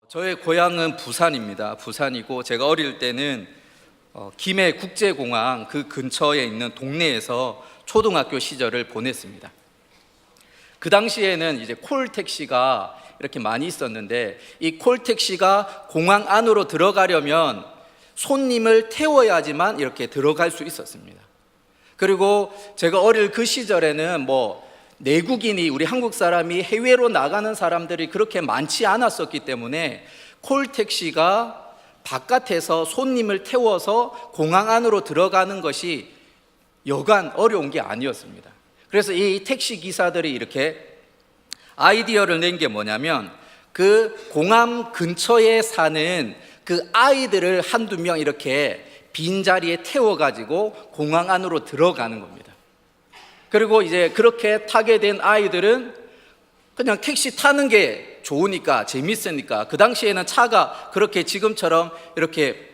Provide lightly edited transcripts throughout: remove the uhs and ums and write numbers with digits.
저의 고향은 부산입니다. 부산이고 제가 어릴 때는 김해 국제공항 그 근처에 있는 동네에서 초등학교 시절을 보냈습니다. 그 당시에는 이제 콜택시가 이렇게 많이 있었는데, 이 콜택시가 공항 안으로 들어가려면 손님을 태워야지만 이렇게 들어갈 수 있었습니다. 그리고 제가 어릴 그 시절에는 내국인이, 우리 한국 사람이 해외로 나가는 사람들이 그렇게 많지 않았었기 때문에 콜택시가 바깥에서 손님을 태워서 공항 안으로 들어가는 것이 여간 어려운 게 아니었습니다. 그래서 이 택시 기사들이 이렇게 아이디어를 낸 게 뭐냐면, 그 공항 근처에 사는 그 아이들을 한두 명 이렇게 빈자리에 태워가지고 공항 안으로 들어가는 겁니다. 그리고 이제 그렇게 타게 된 아이들은 그냥 택시 타는 게 좋으니까, 재밌으니까, 그 당시에는 차가 그렇게 지금처럼 이렇게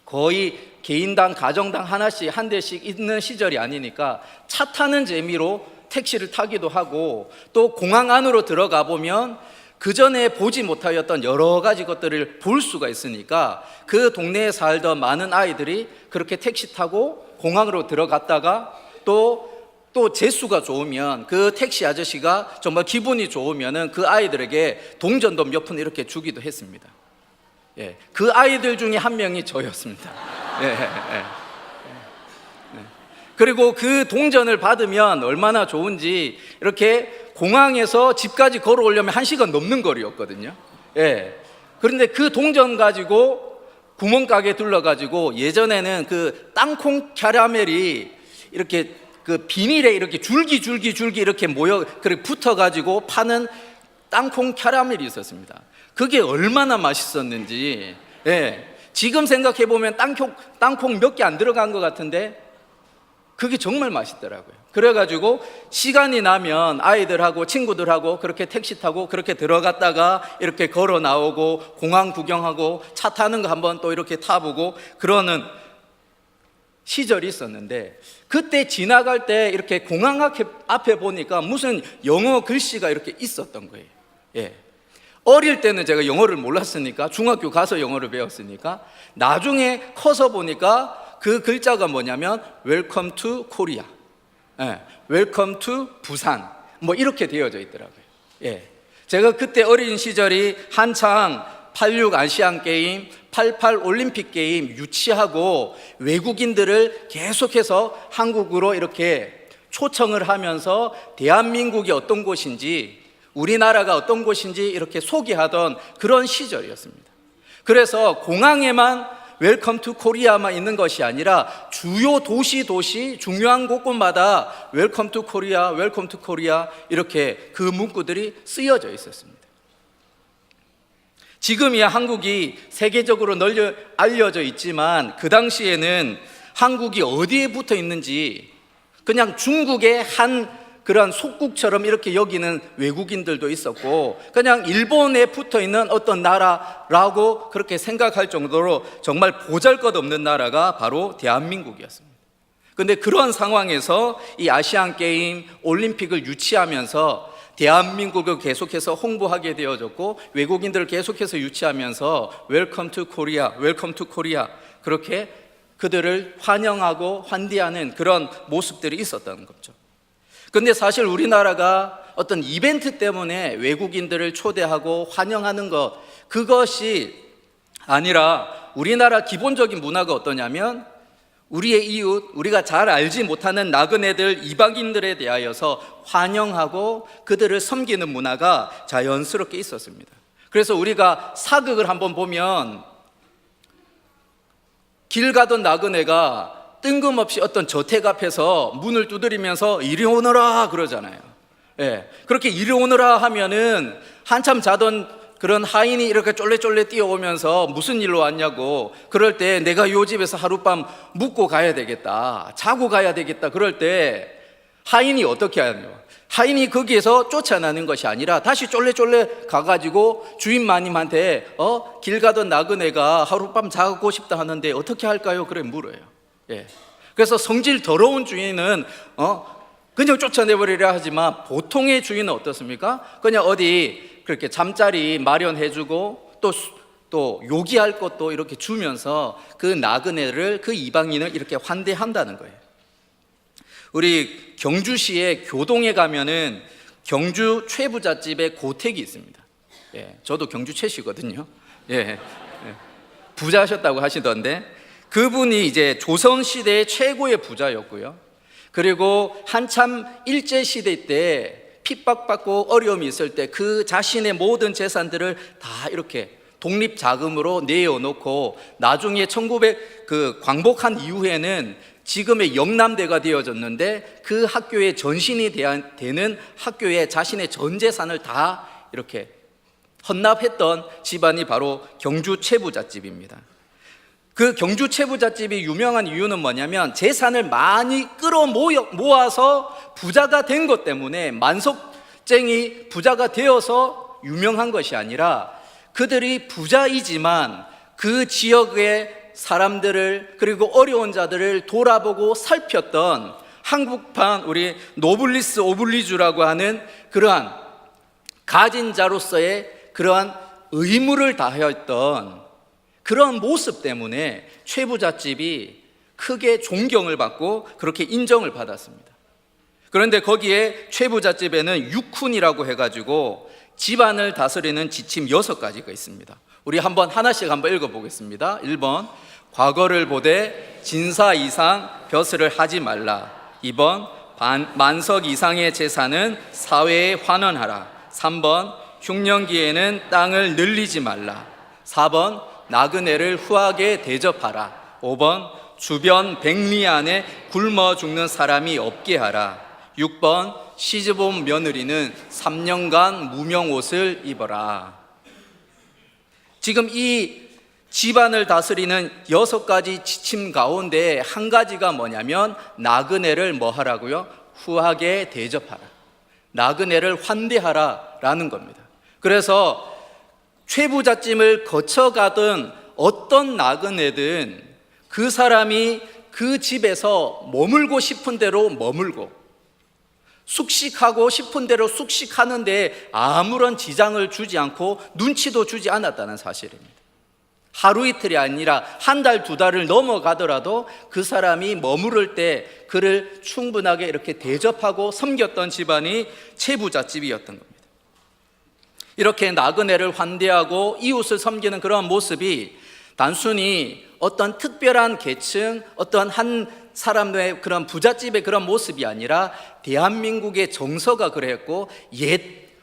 거의 개인당, 가정당 하나씩, 한 대씩 있는 시절이 아니니까 차 타는 재미로 택시를 타기도 하고, 또 공항 안으로 들어가 보면 그 전에 보지 못하였던 여러 가지 것들을 볼 수가 있으니까 그 동네에 살던 많은 아이들이 그렇게 택시 타고 공항으로 들어갔다가 또 재수가 좋으면, 그 택시 아저씨가 정말 기분이 좋으면은 그 아이들에게 동전도 몇 푼 이렇게 주기도 했습니다. 그 아이들 중에 한 명이 저였습니다. 그리고 그 동전을 받으면 얼마나 좋은지, 이렇게 공항에서 집까지 걸어오려면 1시간 넘는 거리였거든요. 그런데 그 동전 가지고 구멍가게 둘러가지고, 예전에는 그 땅콩 캐러멜이 이렇게 그 비닐에 이렇게 줄기 이렇게 그렇게 붙어가지고 파는 땅콩 캐러멜이 있었습니다. 그게 얼마나 맛있었는지, 지금 생각해보면 땅콩 몇 개 안 들어간 것 같은데 그게 정말 맛있더라고요. 그래가지고 시간이 나면 아이들하고 친구들하고 그렇게 택시 타고 그렇게 들어갔다가 이렇게 걸어 나오고 공항 구경하고 차 타는 거 한번 또 이렇게 타보고 그러는 시절이 있었는데, 그때 지나갈 때 이렇게 공항 앞에 보니까 무슨 영어 글씨가 이렇게 있었던 거예요. 어릴 때는 제가 영어를 몰랐으니까, 중학교 가서 영어를 배웠으니까, 나중에 커서 보니까 그 글자가 뭐냐면 Welcome to Korea, Welcome to 부산, 이렇게 되어져 있더라고요. 제가 그때 어린 시절이 한창 86 아시안 게임, 88 올림픽 게임 유치하고 외국인들을 계속해서 한국으로 이렇게 초청을 하면서 대한민국이 어떤 곳인지, 우리나라가 어떤 곳인지 이렇게 소개하던 그런 시절이었습니다. 그래서 공항에만 웰컴 투 코리아만 있는 것이 아니라 주요 도시 중요한 곳곳마다 웰컴 투 코리아, 웰컴 투 코리아 이렇게 그 문구들이 쓰여져 있었습니다. 지금이야 한국이 세계적으로 널리 알려져 있지만, 그 당시에는 한국이 어디에 붙어 있는지 그냥 중국의 한 그런 속국처럼 이렇게 여기는 외국인들도 있었고, 그냥 일본에 붙어 있는 어떤 나라라고 그렇게 생각할 정도로 정말 보잘것없는 나라가 바로 대한민국이었습니다. 그런데 그런 상황에서 이 아시안 게임, 올림픽을 유치하면서 대한민국을 계속해서 홍보하게 되어졌고, 외국인들을 계속해서 유치하면서 웰컴 투 코리아, 웰컴 투 코리아, 그렇게 그들을 환영하고 환대하는 그런 모습들이 있었다는 거죠. 그런데 사실 우리나라가 어떤 이벤트 때문에 외국인들을 초대하고 환영하는 것, 그것이 아니라 우리나라 기본적인 문화가 어떠냐면, 우리의 이웃, 우리가 잘 알지 못하는 나그네들, 이방인들에 대하여서 환영하고 그들을 섬기는 문화가 자연스럽게 있었습니다. 그래서 우리가 사극을 한번 보면 길 가던 나그네가 뜬금없이 어떤 저택 앞에서 문을 두드리면서 이리 오너라 그러잖아요. 그렇게 이리 오너라 하면은 한참 자던 그런 하인이 이렇게 쫄래쫄래 뛰어오면서 무슨 일로 왔냐고, 그럴 때 내가 요 집에서 하룻밤 묵고 가야 되겠다, 자고 가야 되겠다, 그럴 때 하인이 어떻게 하냐고, 하인이 거기에서 쫓아나는 것이 아니라 다시 쫄래쫄래 가가지고 주인 마님한테 길 가던 나그네가 하룻밤 자고 싶다 하는데 어떻게 할까요? 그래 물어요. 그래서 성질 더러운 주인은 그냥 쫓아내버리려 하지만, 보통의 주인은 어떻습니까? 그냥 어디 그렇게 잠자리 마련해주고 또 요기할 것도 이렇게 주면서 그 나그네를, 그 이방인을 이렇게 환대한다는 거예요. 우리 경주시의 교동에 가면은 경주 최부잣집의 고택이 있습니다. 저도 경주 최씨거든요. 부자셨다고 하시던데, 그분이 이제 조선시대의 최고의 부자였고요. 그리고 한참 일제시대 때 핍박받고 어려움이 있을 때 그 자신의 모든 재산들을 다 이렇게 독립자금으로 내어놓고 나중에 1900 광복한 이후에는 지금의 영남대가 되어졌는데 그 학교의 전신이 되는 학교에 자신의 전 재산을 다 이렇게 헌납했던 집안이 바로 경주 최부잣집입니다. 그 경주 최부잣집이 유명한 이유는 뭐냐면 재산을 많이 모아서 부자가 된 것 때문에, 만석쟁이 부자가 되어서 유명한 것이 아니라 그들이 부자이지만 그 지역의 사람들을, 그리고 어려운 자들을 돌아보고 살폈던 한국판 우리 노블리스 오블리주라고 하는 그러한 가진 자로서의 그러한 의무를 다하였던 그런 모습 때문에 최부잣집이 크게 존경을 받고 그렇게 인정을 받았습니다. 그런데 거기에 최부잣집에는 육훈이라고 해가지고 집안을 다스리는 지침 6가지가 있습니다. 우리 하나씩 한번 읽어보겠습니다. 1번, 과거를 보되 진사 이상 벼슬을 하지 말라. 2번, 만석 이상의 재산은 사회에 환원하라. 3번, 흉년기에는 땅을 늘리지 말라. 4번, 나그네를 후하게 대접하라. 5번, 주변 100리 안에 굶어 죽는 사람이 없게 하라. 6번, 시집온 며느리는 3년간 무명옷을 입어라. 지금 이 집안을 다스리는 6가지 지침 가운데 한 가지가 뭐냐면 나그네를 뭐 하라고요? 후하게 대접하라. 나그네를 환대하라 라는 겁니다. 그래서 최부잣집을 거쳐가던 어떤 나그네든 그 사람이 그 집에서 머물고 싶은 대로 머물고 숙식하고 싶은 대로 숙식하는데 아무런 지장을 주지 않고 눈치도 주지 않았다는 사실입니다. 하루 이틀이 아니라 한 달, 2달을 넘어가더라도 그 사람이 머무를 때 그를 충분하게 이렇게 대접하고 섬겼던 집안이 최부잣집이었던 겁니다. 이렇게 나그네를 환대하고 이웃을 섬기는 그런 모습이 단순히 어떤 특별한 계층, 어떤 한 사람의 그런 부잣집의 그런 모습이 아니라 대한민국의 정서가 그랬고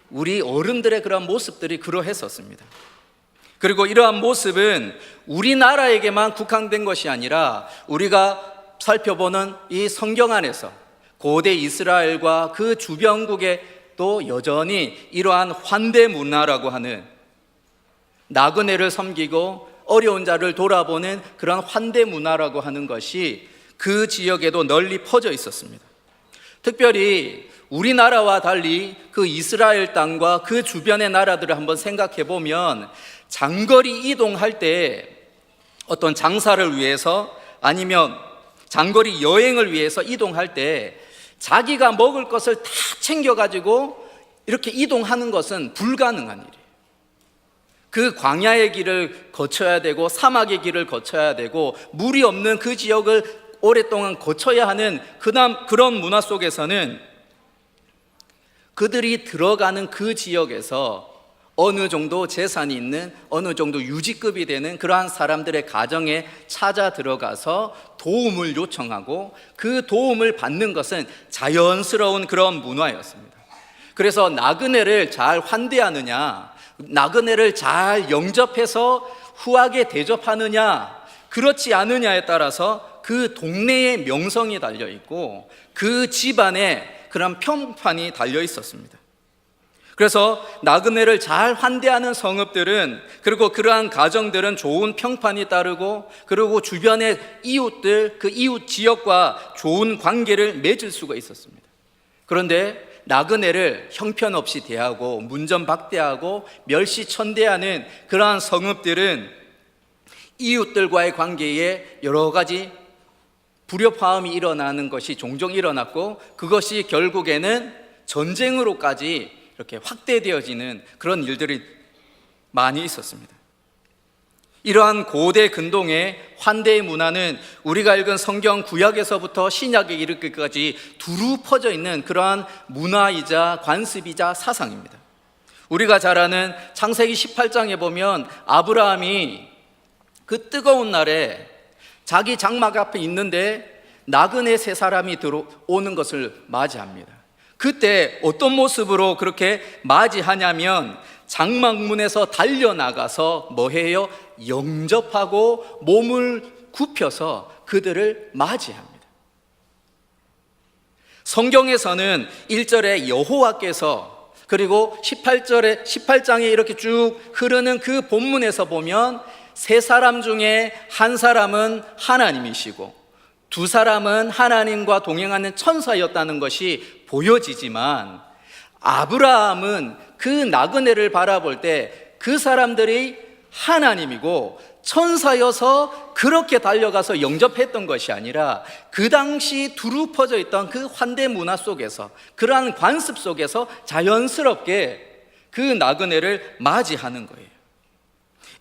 우리 어른들의 그런 모습들이 그러했었습니다. 그리고 이러한 모습은 우리나라에게만 국한된 것이 아니라 우리가 살펴보는 이 성경 안에서 고대 이스라엘과 그 주변국에 또 여전히 이러한 환대 문화라고 하는, 나그네를 섬기고 어려운 자를 돌아보는 그런 환대 문화라고 하는 것이 그 지역에도 널리 퍼져 있었습니다. 특별히 우리나라와 달리 그 이스라엘 땅과 그 주변의 나라들을 한번 생각해 보면 장거리 이동할 때 어떤 장사를 위해서 아니면 장거리 여행을 위해서 이동할 때 자기가 먹을 것을 다 챙겨가지고 이렇게 이동하는 것은 불가능한 일이에요. 그 광야의 길을 거쳐야 되고 사막의 길을 거쳐야 되고 물이 없는 그 지역을 오랫동안 거쳐야 하는 그런 문화 속에서는 그들이 들어가는 그 지역에서 어느 정도 재산이 있는, 어느 정도 유지급이 되는 그러한 사람들의 가정에 찾아 들어가서 도움을 요청하고 그 도움을 받는 것은 자연스러운 그런 문화였습니다. 그래서 나그네를 잘 환대하느냐, 나그네를 잘 영접해서 후하게 대접하느냐, 그렇지 않느냐에 따라서 그 동네의 명성이 달려 있고 그 집안에 그런 평판이 달려 있었습니다. 그래서 나그네를 잘 환대하는 성읍들은, 그리고 그러한 가정들은 좋은 평판이 따르고, 그리고 주변의 이웃들, 그 이웃 지역과 좋은 관계를 맺을 수가 있었습니다. 그런데 나그네를 형편없이 대하고 문전박대하고 멸시천대하는 그러한 성읍들은 이웃들과의 관계에 여러 가지 불협화음이 일어나는 것이 종종 일어났고, 그것이 결국에는 전쟁으로까지 이렇게 확대되어지는 그런 일들이 많이 있었습니다. 이러한 고대 근동의 환대의 문화는 우리가 읽은 성경 구약에서부터 신약에 이르기까지 두루 퍼져 있는 그러한 문화이자 관습이자 사상입니다. 우리가 잘 아는 창세기 18장에 보면 아브라함이 그 뜨거운 날에 자기 장막 앞에 있는데 나그네 세 사람이 들어오는 것을 맞이합니다. 그때 어떤 모습으로 그렇게 맞이하냐면 장막문에서 달려나가서 뭐해요? 영접하고 몸을 굽혀서 그들을 맞이합니다. 성경에서는 1절에 여호와께서, 그리고 18장에 이렇게 쭉 흐르는 그 본문에서 보면 세 사람 중에 한 사람은 하나님이시고 두 사람은 하나님과 동행하는 천사였다는 것이 보여지지만, 아브라함은 그 나그네를 바라볼 때 그 사람들이 하나님이고 천사여서 그렇게 달려가서 영접했던 것이 아니라 그 당시 두루 퍼져 있던 그 환대 문화 속에서, 그러한 관습 속에서 자연스럽게 그 나그네를 맞이하는 거예요.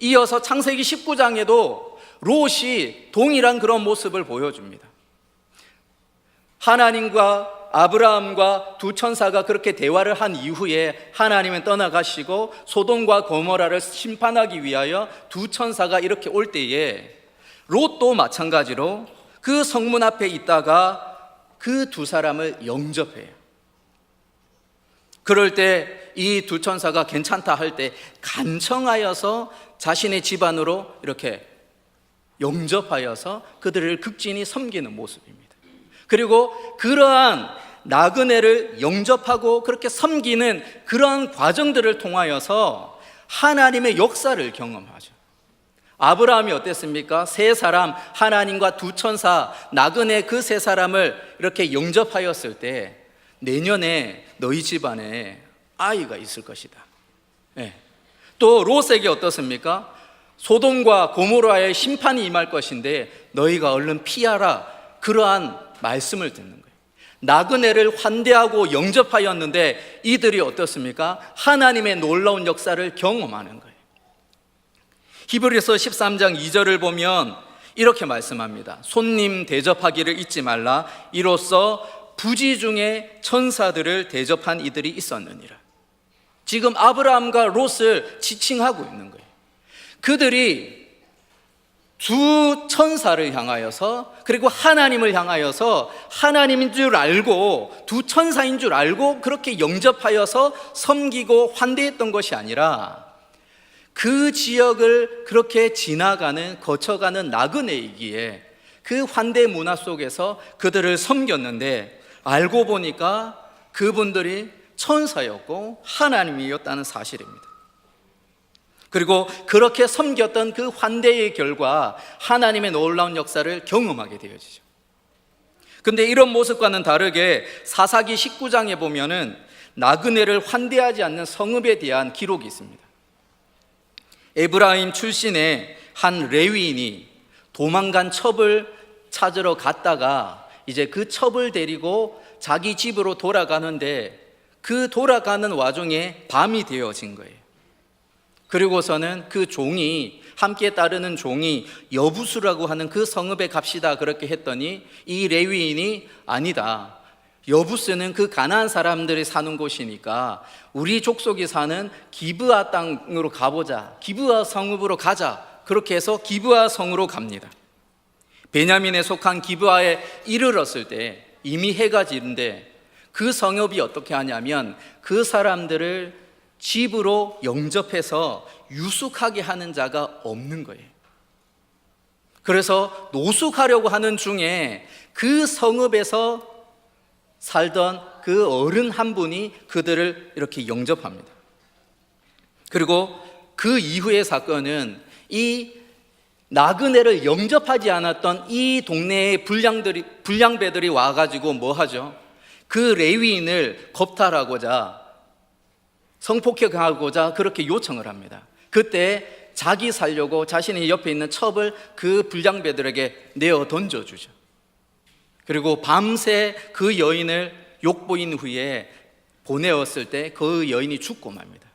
이어서 창세기 19장에도 롯이 동일한 그런 모습을 보여줍니다. 하나님과 아브라함과 두 천사가 그렇게 대화를 한 이후에 하나님은 떠나가시고 소돔과 고모라를 심판하기 위하여 두 천사가 이렇게 올 때에 롯도 마찬가지로 그 성문 앞에 있다가 그 두 사람을 영접해요. 그럴 때 이 두 천사가 괜찮다 할 때 간청하여서 자신의 집안으로 이렇게 영접하여서 그들을 극진히 섬기는 모습입니다. 그리고 그러한 나그네를 영접하고 그렇게 섬기는 그러한 과정들을 통하여서 하나님의 역사를 경험하죠. 아브라함이 어땠습니까? 세 사람, 하나님과 두 천사, 나그네 그 세 사람을 이렇게 영접하였을 때 내년에 너희 집안에 아이가 있을 것이다. 네. 또 롯에게 어떻습니까? 소돔과 고모라의 심판이 임할 것인데 너희가 얼른 피하라. 그러한 말씀을 듣는 거예요. 나그네를 환대하고 영접하였는데 이들이 어떻습니까? 하나님의 놀라운 역사를 경험하는 거예요. 히브리서 13장 2절을 보면 이렇게 말씀합니다. 손님 대접하기를 잊지 말라. 이로써 부지 중에 천사들을 대접한 이들이 있었느니라. 지금 아브라함과 롯을 지칭하고 있는 거예요. 그들이 두 천사를 향하여서, 그리고 하나님을 향하여서 하나님인 줄 알고 두 천사인 줄 알고 그렇게 영접하여서 섬기고 환대했던 것이 아니라 그 지역을 그렇게 지나가는, 거쳐가는 나그네이기에 그 환대 문화 속에서 그들을 섬겼는데 알고 보니까 그분들이 천사였고 하나님이었다는 사실입니다. 그리고 그렇게 섬겼던 그 환대의 결과 하나님의 놀라운 역사를 경험하게 되어지죠. 근데 이런 모습과는 다르게 사사기 19장에 보면은 나그네를 환대하지 않는 성읍에 대한 기록이 있습니다. 에브라임 출신의 한 레위인이 도망간 첩을 찾으러 갔다가 이제 그 첩을 데리고 자기 집으로 돌아가는데 그 돌아가는 와중에 밤이 되어진 거예요. 그리고서는 그 종이, 함께 따르는 종이 여부수라고 하는 그 성읍에 갑시다 그렇게 했더니 이 레위인이 아니다, 여부스는 그 가나안 사람들이 사는 곳이니까 우리 족속이 사는 기브아 땅으로 가보자, 기브아 성읍으로 가자, 그렇게 해서 기브아 성으로 갑니다. 베냐민에 속한 기브아에 이르렀을 때 이미 해가 지는데 그 성읍이 어떻게 하냐면 그 사람들을 집으로 영접해서 유숙하게 하는 자가 없는 거예요. 그래서 노숙하려고 하는 중에 그 성읍에서 살던 그 어른 한 분이 그들을 이렇게 영접합니다. 그리고 그 이후의 사건은 이 나그네를 영접하지 않았던 이 동네의 불량배들이 와가지고 뭐 하죠? 그 레위인을 겁탈하고자, 성폭행하고자 그렇게 요청을 합니다. 그때 자기 살려고 자신의 옆에 있는 첩을 그 불량배들에게 내어 던져주죠. 그리고 밤새 그 여인을 욕보인 후에 보내었을 때 그 여인이 죽고 맙니다.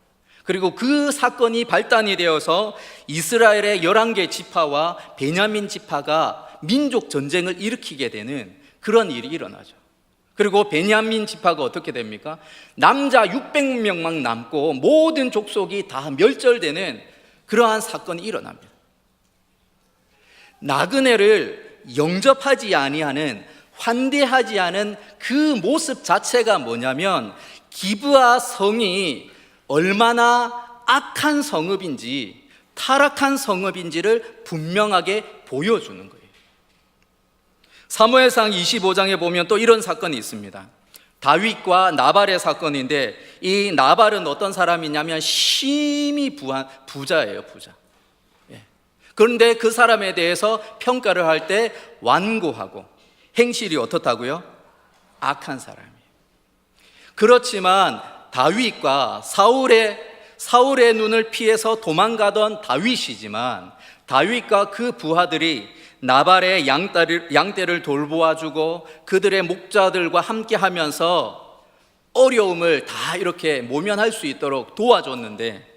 그리고 그 사건이 발단이 되어서 이스라엘의 11개 지파와 베냐민 지파가 민족 전쟁을 일으키게 되는 그런 일이 일어나죠. 그리고 베냐민 지파가 어떻게 됩니까? 남자 600명만 남고 모든 족속이 다 멸절되는 그러한 사건이 일어납니다. 나그네를 영접하지 아니하는, 환대하지 않은 그 모습 자체가 뭐냐면 기브아 성이 얼마나 악한 성읍인지, 타락한 성읍인지를 분명하게 보여주는 거예요. 사무엘상 25장에 보면 또 이런 사건이 있습니다. 다윗과 나발의 사건인데, 이 나발은 어떤 사람이냐면 심히 부자예요, 부자. 그런데 그 사람에 대해서 평가를 할 때 완고하고 행실이 어떻다고요? 악한 사람이에요. 그렇지만 다윗과 사울의 눈을 피해서 도망가던 다윗이지만, 다윗과 그 부하들이 나발의 양떼를 돌보아주고 그들의 목자들과 함께 하면서 어려움을 다 이렇게 모면할 수 있도록 도와줬는데,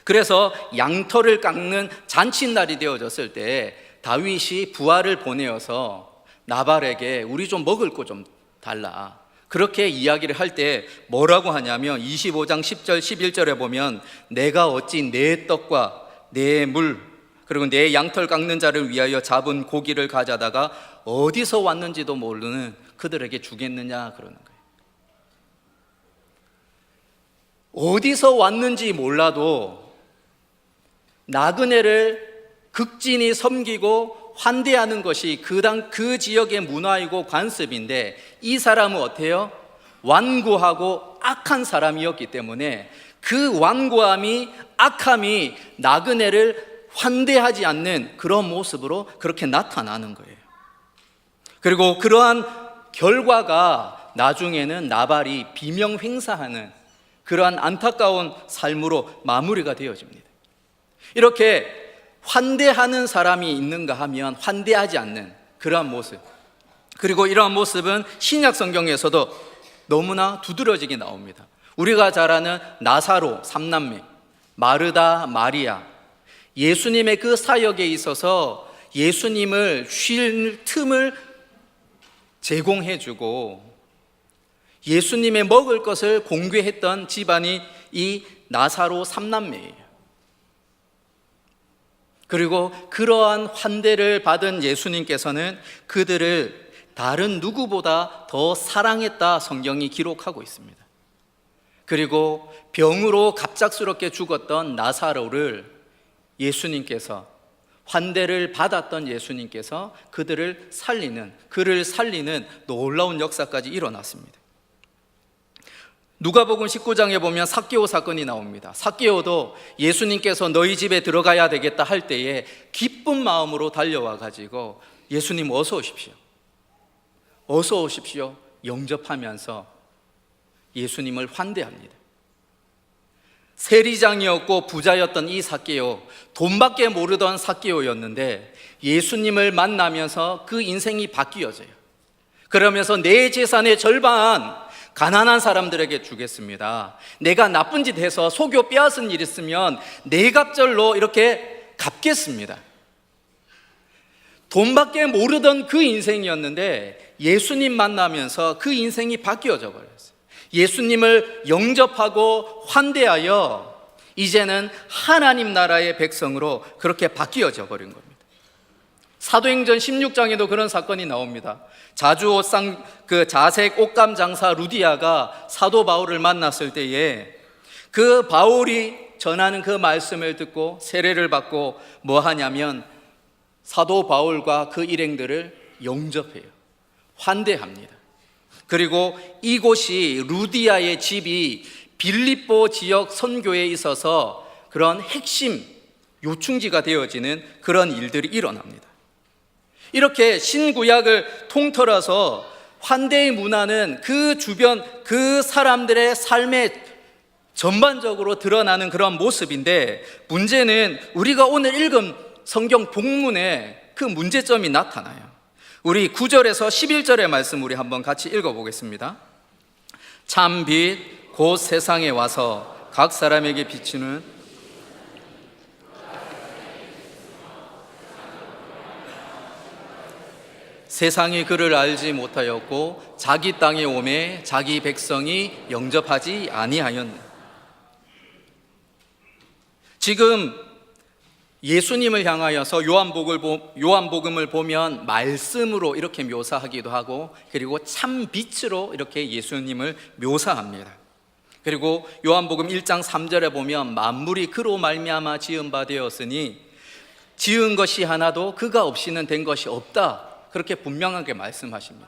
그래서 양털을 깎는 잔칫날이 되어졌을 때 다윗이 부하를 보내어서 나발에게 우리 좀 먹을 거 좀 달라, 그렇게 이야기를 할 때 뭐라고 하냐면 25장 10절 11절에 보면 내가 어찌 내 떡과 내 물 그리고 내 양털 깎는 자를 위하여 잡은 고기를 가져다가 어디서 왔는지도 모르는 그들에게 주겠느냐 그러는 거예요. 어디서 왔는지 몰라도 나그네를 극진히 섬기고 환대하는 것이 그 지역의 문화이고 관습인데, 이 사람은 어때요? 완고하고 악한 사람이었기 때문에 그 완고함이, 악함이 나그네를 환대하지 않는 그런 모습으로 그렇게 나타나는 거예요. 그리고 그러한 결과가 나중에는 나발이 비명횡사하는 그러한 안타까운 삶으로 마무리가 되어집니다. 이렇게 환대하는 사람이 있는가 하면 환대하지 않는 그러한 모습, 그리고 이러한 모습은 신약 성경에서도 너무나 두드러지게 나옵니다. 우리가 잘 아는 나사로 3남매, 마르다, 마리아, 예수님의 그 사역에 있어서 예수님을 쉴 틈을 제공해주고 예수님의 먹을 것을 공개했던 집안이 이 나사로 3남매예요. 그리고 그러한 환대를 받은 예수님께서는 그들을 다른 누구보다 더 사랑했다 성경이 기록하고 있습니다. 그리고 병으로 갑작스럽게 죽었던 나사로를 예수님께서, 환대를 받았던 예수님께서 그를 살리는 놀라운 역사까지 일어났습니다. 누가복음 19장에 보면 삭개오 사건이 나옵니다. 삭개오도 예수님께서 너희 집에 들어가야 되겠다 할 때에 기쁜 마음으로 달려와 가지고 예수님 어서 오십시오, 어서 오십시오 영접하면서 예수님을 환대합니다. 세리장이었고 부자였던 이 삭개오, 돈밖에 모르던 삭개오였는데 예수님을 만나면서 그 인생이 바뀌어져요. 그러면서 내 재산의 절반 가난한 사람들에게 주겠습니다. 내가 나쁜 짓 해서 속여 빼앗은 일 있으면 네 갑절로 이렇게 갚겠습니다. 돈밖에 모르던 그 인생이었는데 예수님 만나면서 그 인생이 바뀌어져 버렸어요. 예수님을 영접하고 환대하여 이제는 하나님 나라의 백성으로 그렇게 바뀌어져 버린 겁니다. 사도행전 16장에도 그런 사건이 나옵니다. 자색 옷감 장사 루디아가 사도 바울을 만났을 때에 그 바울이 전하는 그 말씀을 듣고 세례를 받고 뭐 하냐면 사도 바울과 그 일행들을 영접해요. 환대합니다. 그리고 이곳이 루디아의 집이 빌립보 지역 선교에 있어서 그런 핵심 요충지가 되어지는 그런 일들이 일어납니다. 이렇게 신구약을 통틀어서 환대의 문화는 그 주변 그 사람들의 삶에 전반적으로 드러나는 그런 모습인데, 문제는 우리가 오늘 읽은 성경 본문에 그 문제점이 나타나요. 우리 9절에서 11절의 말씀 우리 한번 같이 읽어보겠습니다. 참 빛 곧 세상에 와서 각 사람에게 비추는 세상이 그를 알지 못하였고 자기 땅에 오매 자기 백성이 영접하지 아니하였네. 지금 예수님을 향하여서 요한복음을 보면 말씀으로 이렇게 묘사하기도 하고, 그리고 참 빛으로 이렇게 예수님을 묘사합니다. 그리고 요한복음 1장 3절에 보면 만물이 그로 말미암아 지은 바 되었으니 지은 것이 하나도 그가 없이는 된 것이 없다, 그렇게 분명하게 말씀하십니다.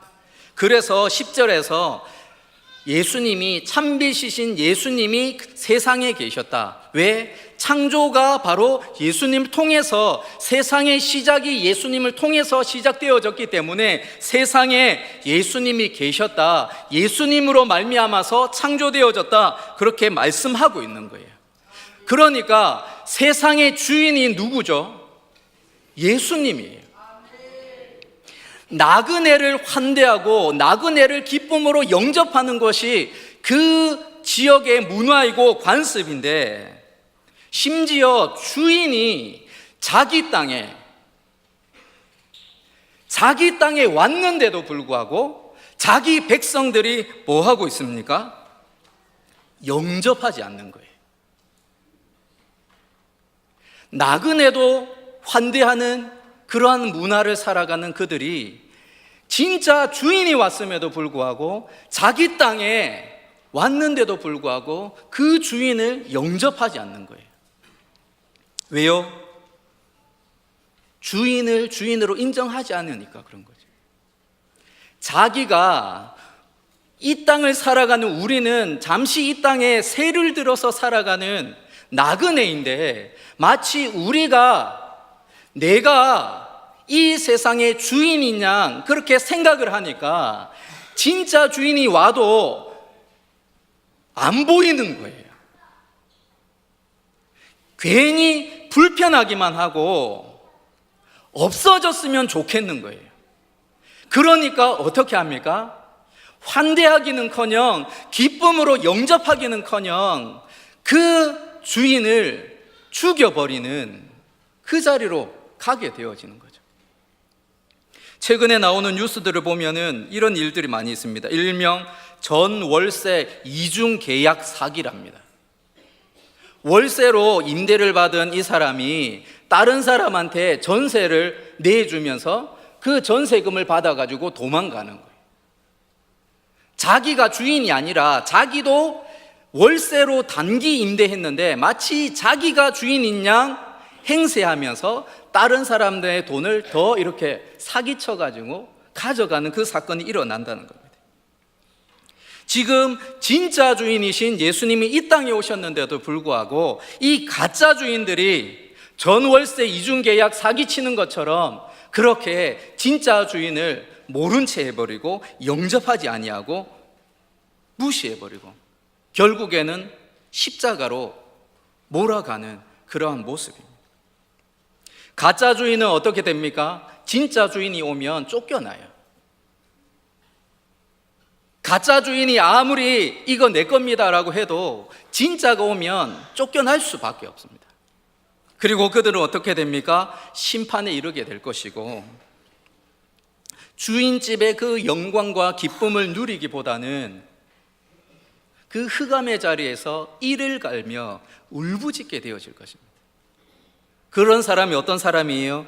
그래서 10절에서 예수님이, 참빛이신 예수님이 세상에 계셨다. 왜? 창조가 바로 예수님을 통해서, 세상의 시작이 예수님을 통해서 시작되어졌기 때문에 세상에 예수님이 계셨다, 예수님으로 말미암아서 창조되어졌다, 그렇게 말씀하고 있는 거예요. 그러니까 세상의 주인이 누구죠? 예수님이에요. 나그네를 환대하고 나그네를 기쁨으로 영접하는 것이 그 지역의 문화이고 관습인데, 심지어 주인이 자기 땅에 왔는데도 불구하고 자기 백성들이 뭐 하고 있습니까? 영접하지 않는 거예요. 나그네도 환대하는 그러한 문화를 살아가는 그들이 진짜 주인이 왔음에도 불구하고, 자기 땅에 왔는데도 불구하고 그 주인을 영접하지 않는 거예요. 왜요? 주인을 주인으로 인정하지 않으니까 그런 거죠. 자기가 이 땅을 살아가는, 우리는 잠시 이 땅에 세를 들어서 살아가는 나그네인데, 마치 내가 이 세상의 주인인 양 그렇게 생각을 하니까 진짜 주인이 와도 안 보이는 거예요. 괜히 불편하기만 하고 없어졌으면 좋겠는 거예요. 그러니까 어떻게 합니까? 환대하기는커녕 기쁨으로 영접하기는커녕 그 주인을 죽여버리는 그 자리로 가게 되어지는 거죠. 최근에 나오는 뉴스들을 보면은 이런 일들이 많이 있습니다. 일명 전월세 이중 계약 사기랍니다. 월세로 임대를 받은 이 사람이 다른 사람한테 전세를 내주면서 그 전세금을 받아가지고 도망가는 거예요. 자기가 주인이 아니라, 자기도 월세로 단기 임대했는데 마치 자기가 주인인 양 행세하면서 다른 사람들의 돈을 더 이렇게 사기쳐가지고 가져가는 그 사건이 일어난다는 겁니다. 지금 진짜 주인이신 예수님이 이 땅에 오셨는데도 불구하고 이 가짜 주인들이 전월세 이중계약 사기치는 것처럼 그렇게 진짜 주인을 모른 채 해버리고 영접하지 아니하고 무시해버리고 결국에는 십자가로 몰아가는 그러한 모습입니다. 가짜 주인은 어떻게 됩니까? 진짜 주인이 오면 쫓겨나요. 가짜 주인이 아무리 이거 내 겁니다라고 해도 진짜가 오면 쫓겨날 수밖에 없습니다. 그리고 그들은 어떻게 됩니까? 심판에 이르게 될 것이고, 주인집의 그 영광과 기쁨을 누리기보다는 그 흑암의 자리에서 이를 갈며 울부짖게 되어질 것입니다. 그런 사람이 어떤 사람이에요?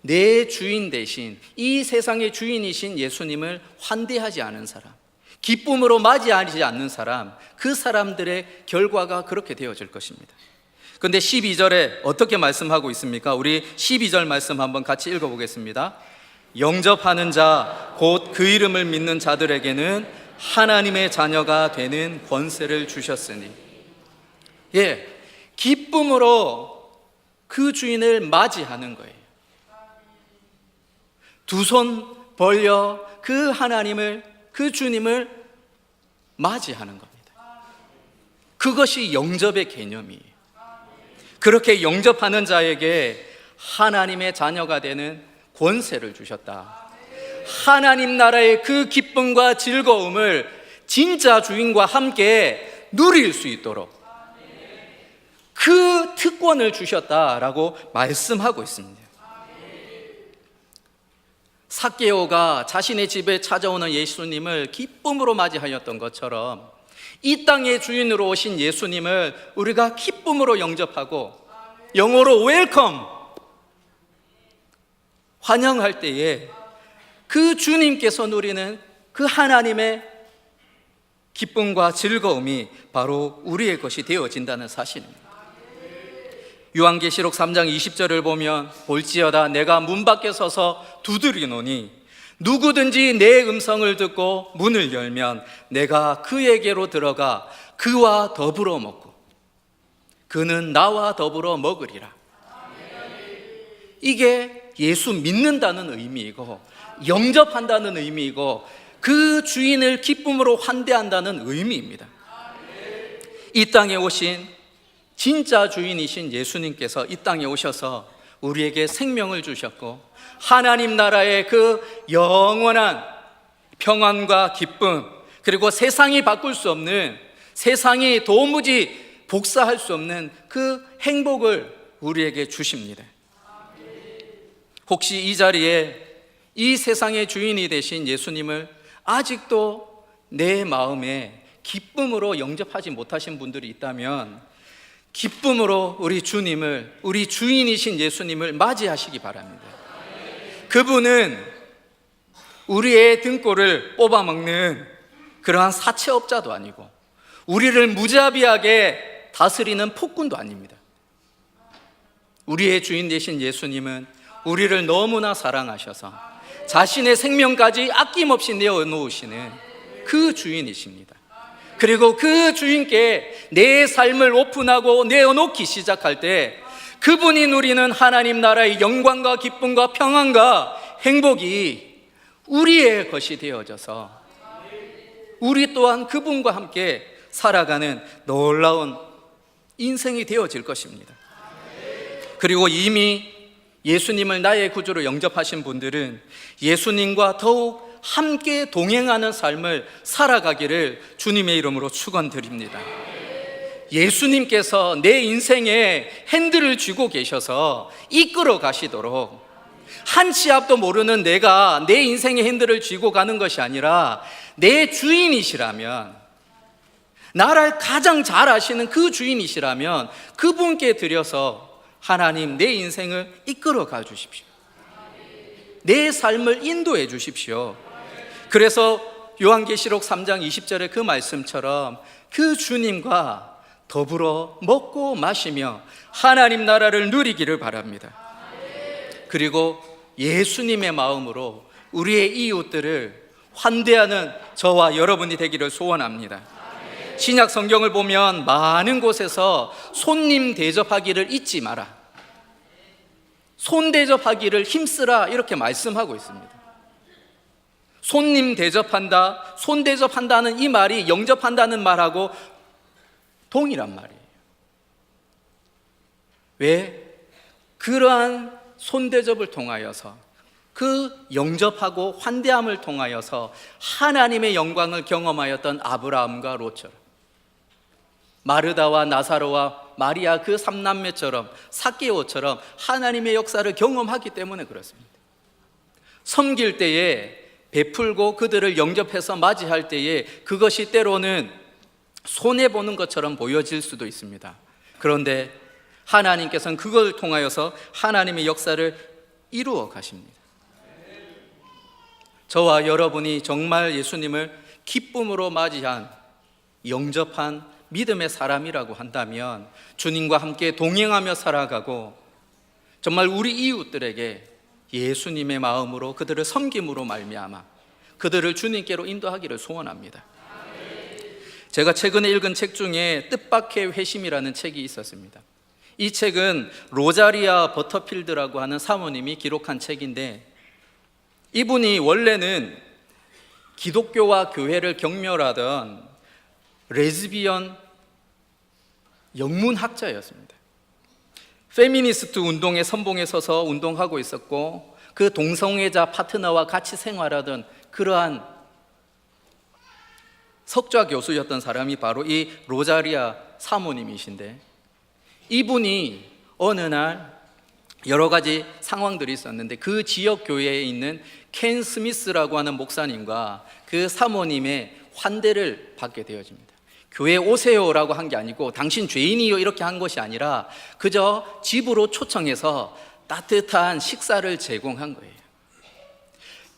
내 주인 대신 이 세상의 주인이신 예수님을 환대하지 않은 사람, 기쁨으로 맞이하지 않는 사람, 그 사람들의 결과가 그렇게 되어질 것입니다. 그런데 12절에 어떻게 말씀하고 있습니까? 우리 12절 말씀 한번 같이 읽어보겠습니다. 영접하는 자, 곧 그 이름을 믿는 자들에게는 하나님의 자녀가 되는 권세를 주셨으니, 기쁨으로 그 주인을 맞이하는 거예요. 두 손 벌려 그 하나님을, 그 주님을 맞이하는 겁니다. 그것이 영접의 개념이에요. 그렇게 영접하는 자에게 하나님의 자녀가 되는 권세를 주셨다. 하나님 나라의 그 기쁨과 즐거움을 진짜 주인과 함께 누릴 수 있도록, 그 특권을 주셨다라고 말씀하고 있습니다. 삭개오가 자신의 집에 찾아오는 예수님을 기쁨으로 맞이하였던 것처럼 이 땅의 주인으로 오신 예수님을 우리가 기쁨으로 영접하고 영어로 웰컴, 환영할 때에 그 주님께서 누리는 그 하나님의 기쁨과 즐거움이 바로 우리의 것이 되어진다는 사실입니다. 요한계시록 3장 20절을 보면 볼지어다 내가 문 밖에 서서 두드리노니 누구든지 내 음성을 듣고 문을 열면 내가 그에게로 들어가 그와 더불어 먹고 그는 나와 더불어 먹으리라. 이게 예수 믿는다는 의미이고 영접한다는 의미이고 그 주인을 기쁨으로 환대한다는 의미입니다. 이 땅에 오신 진짜 주인이신 예수님께서 이 땅에 오셔서 우리에게 생명을 주셨고 하나님 나라의 그 영원한 평안과 기쁨, 그리고 세상이 바꿀 수 없는, 세상이 도무지 복사할 수 없는 그 행복을 우리에게 주십니다. 혹시 이 자리에 이 세상의 주인이 되신 예수님을 아직도 내 마음에 기쁨으로 영접하지 못하신 분들이 있다면 기쁨으로 우리 주님을, 우리 주인이신 예수님을 맞이하시기 바랍니다. 그분은 우리의 등골을 뽑아먹는 그러한 사채업자도 아니고 우리를 무자비하게 다스리는 폭군도 아닙니다. 우리의 주인 되신 예수님은 우리를 너무나 사랑하셔서 자신의 생명까지 아낌없이 내어놓으시는 그 주인이십니다. 그리고 그 주인께 내 삶을 오픈하고 내어놓기 시작할 때 그분이 누리는 하나님 나라의 영광과 기쁨과 평안과 행복이 우리의 것이 되어져서 우리 또한 그분과 함께 살아가는 놀라운 인생이 되어질 것입니다. 그리고 이미 예수님을 나의 구주로 영접하신 분들은 예수님과 더욱 함께 동행하는 삶을 살아가기를 주님의 이름으로 축원드립니다. 예수님께서 내 인생에 핸들을 쥐고 계셔서 이끌어 가시도록, 한 치 앞도 모르는 내가 내 인생의 핸들을 쥐고 가는 것이 아니라 내 주인이시라면, 나를 가장 잘 아시는 그 주인이시라면 그분께 드려서 하나님 내 인생을 이끌어 가 주십시오. 내 삶을 인도해 주십시오. 그래서 요한계시록 3장 20절의 그 말씀처럼 그 주님과 더불어 먹고 마시며 하나님 나라를 누리기를 바랍니다. 그리고 예수님의 마음으로 우리의 이웃들을 환대하는 저와 여러분이 되기를 소원합니다. 신약 성경을 보면 많은 곳에서 손님 대접하기를 잊지 마라, 손 대접하기를 힘쓰라, 이렇게 말씀하고 있습니다. 손님 대접한다, 손 대접한다는 이 말이 영접한다는 말하고 동일한 말이에요. 왜? 그러한 손 대접을 통하여서, 그 영접하고 환대함을 통하여서 하나님의 영광을 경험하였던 아브라함과 롯처럼, 마르다와 나사로와 마리아 그 삼남매처럼, 삭개오처럼 하나님의 역사를 경험하기 때문에 그렇습니다. 섬길 때에 베풀고 그들을 영접해서 맞이할 때에 그것이 때로는 손해보는 것처럼 보여질 수도 있습니다. 그런데 하나님께서는 그걸 통하여서 하나님의 역사를 이루어 가십니다. 저와 여러분이 정말 예수님을 기쁨으로 맞이한, 영접한 믿음의 사람이라고 한다면 주님과 함께 동행하며 살아가고 정말 우리 이웃들에게 예수님의 마음으로 그들을 섬김으로 말미암아 그들을 주님께로 인도하기를 소원합니다. 제가 최근에 읽은 책 중에 뜻밖의 회심이라는 책이 있었습니다. 이 책은 로자리아 버터필드라고 하는 사모님이 기록한 책인데, 이분이 원래는 기독교와 교회를 경멸하던 레즈비언 영문학자였습니다. 페미니스트 운동의 선봉에 서서 운동하고 있었고 그 동성애자 파트너와 같이 생활하던 그러한 석좌 교수였던 사람이 바로 이 로자리아 사모님이신데, 이분이 어느 날 여러 가지 상황들이 있었는데 그 지역 교회에 있는 켄 스미스라고 하는 목사님과 그 사모님의 환대를 받게 되어집니다. 교회에 오세요라고 한 게 아니고 당신 죄인이요 이렇게 한 것이 아니라 그저 집으로 초청해서 따뜻한 식사를 제공한 거예요.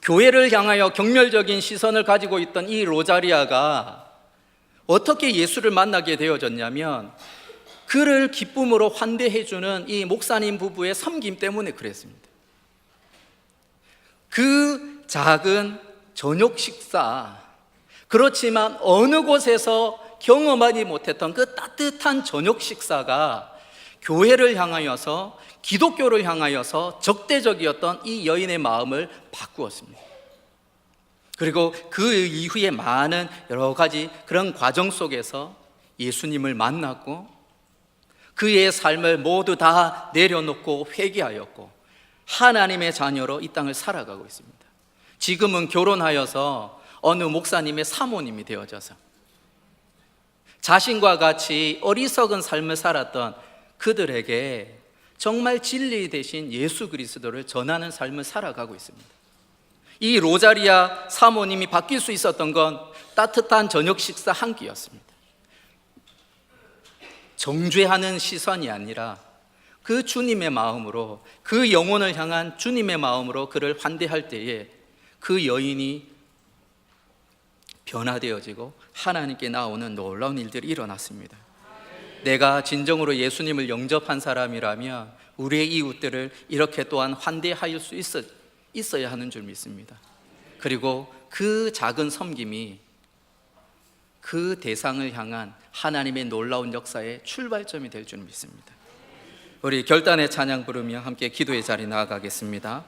교회를 향하여 경멸적인 시선을 가지고 있던 이 로자리아가 어떻게 예수를 만나게 되어졌냐면 그를 기쁨으로 환대해주는 이 목사님 부부의 섬김 때문에 그랬습니다. 그 작은 저녁 식사, 그렇지만 어느 곳에서 경험하지 못했던 그 따뜻한 저녁 식사가 교회를 향하여서, 기독교를 향하여서 적대적이었던 이 여인의 마음을 바꾸었습니다. 그리고 그 이후에 많은 여러 가지 그런 과정 속에서 예수님을 만났고 그의 삶을 모두 다 내려놓고 회개하였고 하나님의 자녀로 이 땅을 살아가고 있습니다. 지금은 결혼하여서 어느 목사님의 사모님이 되어져서 자신과 같이 어리석은 삶을 살았던 그들에게 정말 진리 대신 예수 그리스도를 전하는 삶을 살아가고 있습니다. 이 로자리아 사모님이 바뀔 수 있었던 건 따뜻한 저녁 식사 한 끼였습니다. 정죄하는 시선이 아니라 그 주님의 마음으로, 그 영혼을 향한 주님의 마음으로 그를 환대할 때에 그 여인이 변화되어지고 하나님께 나오는 놀라운 일들이 일어났습니다. 내가 진정으로 예수님을 영접한 사람이라면 우리의 이웃들을 이렇게 또한 환대할 수 있어야 하는 줄 믿습니다. 그리고 그 작은 섬김이 그 대상을 향한 하나님의 놀라운 역사의 출발점이 될 줄 믿습니다. 우리 결단의 찬양 부르며 함께 기도의 자리 나아가겠습니다.